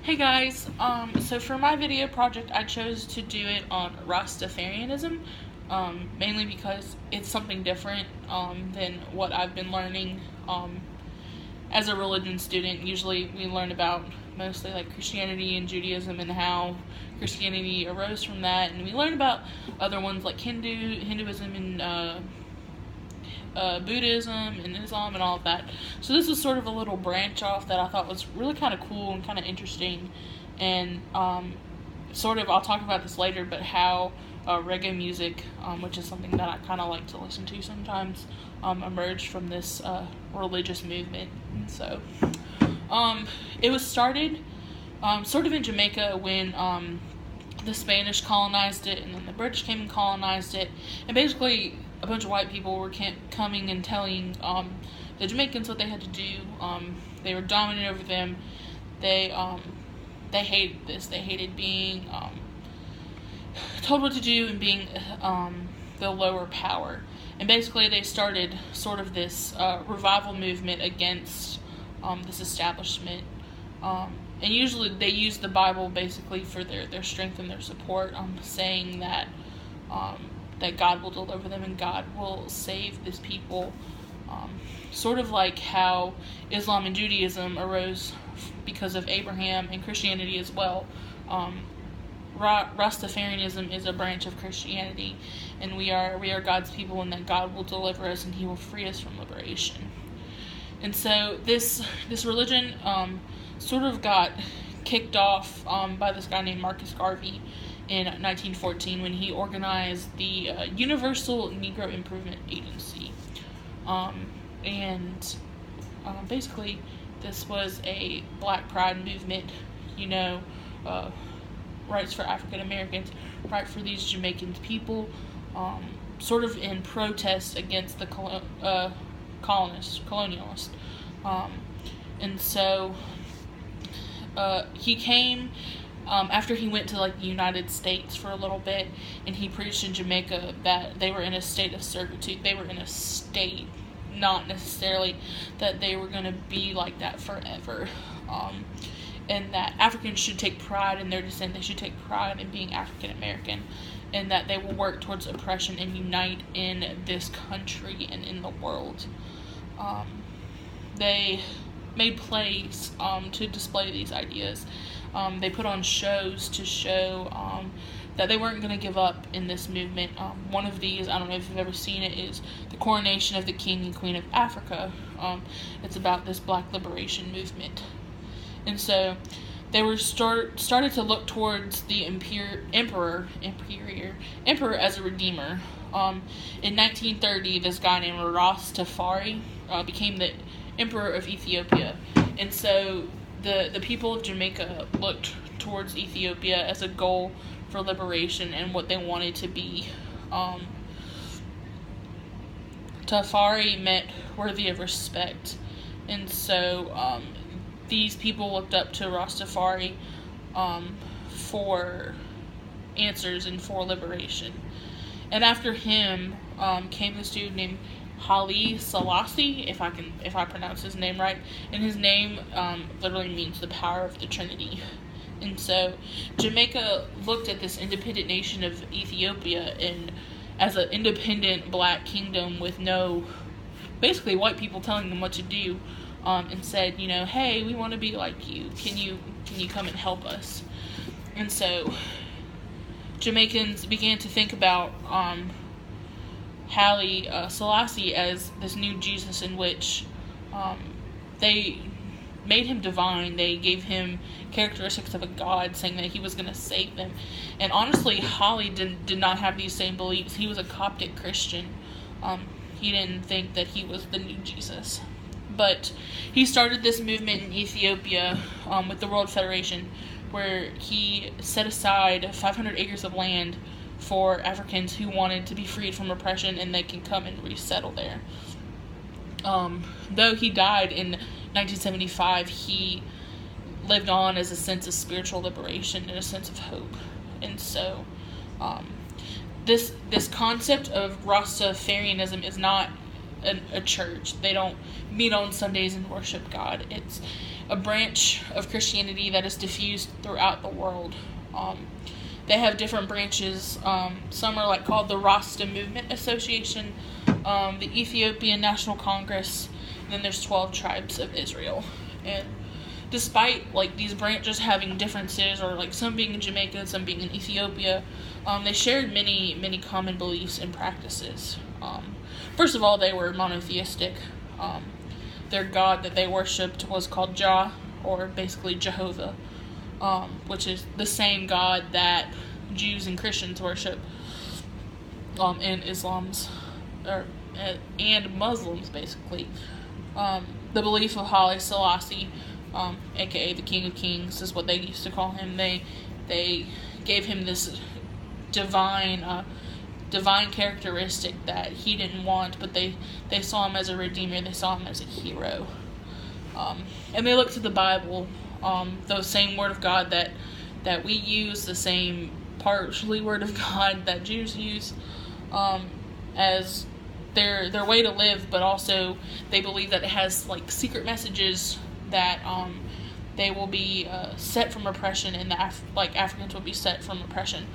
Hey guys, so for my video project, I chose to do it on Rastafarianism, mainly because it's something different than what I've been learning as a religion student. Usually we learn about mostly like Christianity and Judaism and how Christianity arose from that, and we learn about other ones like Hinduism and Buddhism and Islam and all of that. So this was sort of a little branch off that I thought was really kind of cool and kind of interesting. And I'll talk about this later, but how reggae music, which is something that I kind of like to listen to sometimes, emerged from this religious movement. And so it was started sort of in Jamaica when the Spanish colonized it, and then the British came and colonized it, and basically a bunch of white people were coming and telling the Jamaicans what they had to do. They were dominant over them. They hated this. They hated being told what to do and being the lower power. And basically they started sort of this revival movement against this establishment. And usually they use the Bible basically for their strength and their support, saying that that God will deliver them and God will save this people. Sort of like how Islam and Judaism arose because of Abraham, and Christianity as well. Rastafarianism is a branch of Christianity, and we are God's people, and that God will deliver us and He will free us from liberation. And so this religion sort of got kicked off by this guy named Marcus Garvey in 1914 when he organized the Universal Negro Improvement Agency. Basically this was a black pride movement, rights for African Americans, right for these Jamaican people, sort of in protest against the colonialists. And so he came after he went to the United States for a little bit, and he preached in Jamaica that they were in a state of servitude. They were in a state, not necessarily that they were going to be like that forever. And that Africans should take pride in their descent. They should take pride in being African American, and that they will work towards oppression and unite in this country and in the world. They made plays to display these ideas. They put on shows to show that they weren't going to give up in this movement. One of these, I don't know if you've ever seen it, is the coronation of the King and Queen of Africa. It's about this black liberation movement. And so they were started to look towards the emperor as a redeemer. In 1930, this guy named Rastafari became the emperor of Ethiopia. And so the people of Jamaica looked towards Ethiopia as a goal for liberation and what they wanted to be. Tafari meant worthy of respect. And so these people looked up to Rastafari for answers and for liberation. And after him came this dude named Haile Selassie, if I pronounce his name right, and his name literally means the power of the Trinity. And so Jamaica looked at this independent nation of Ethiopia and as an independent black kingdom with no, basically white people telling them what to do, and said, hey, we want to be like you. Can you come and help us? And so Jamaicans began to think about Haile Selassie as this new Jesus, in which they made him divine. They gave him characteristics of a god, saying that he was going to save them. And honestly, Haile did not have these same beliefs. He was a Coptic Christian. He didn't think that he was the new Jesus. But he started this movement in Ethiopia with the World Federation, where he set aside 500 acres of land for Africans who wanted to be freed from oppression, and they can come and resettle there. Though he died in 1975, he lived on as a sense of spiritual liberation and a sense of hope. And so this concept of Rastafarianism is not a church. They don't meet on Sundays and worship God. It's a branch of Christianity that is diffused throughout the world. They have different branches. Some are called the Rasta Movement Association, the Ethiopian National Congress, and then there's 12 tribes of Israel. And despite these branches having differences, or some being in Jamaica and some being in Ethiopia, they shared many common beliefs and practices. First of all, they were monotheistic. Their god that they worshipped was called Jah, or basically Jehovah, which is the same god that Jews and Christians worship, and and Muslims, basically. The belief of Haile Selassie, aka the King of Kings, is what they used to call him. They gave him this divine characteristic that he didn't want, but they saw him as a redeemer. They saw him as a hero. And they looked to the Bible, the same word of God that we use, the same partially word of God that Jews use, as their way to live, but also they believe that it has secret messages that they will be set from oppression, and Africans will be set from oppression.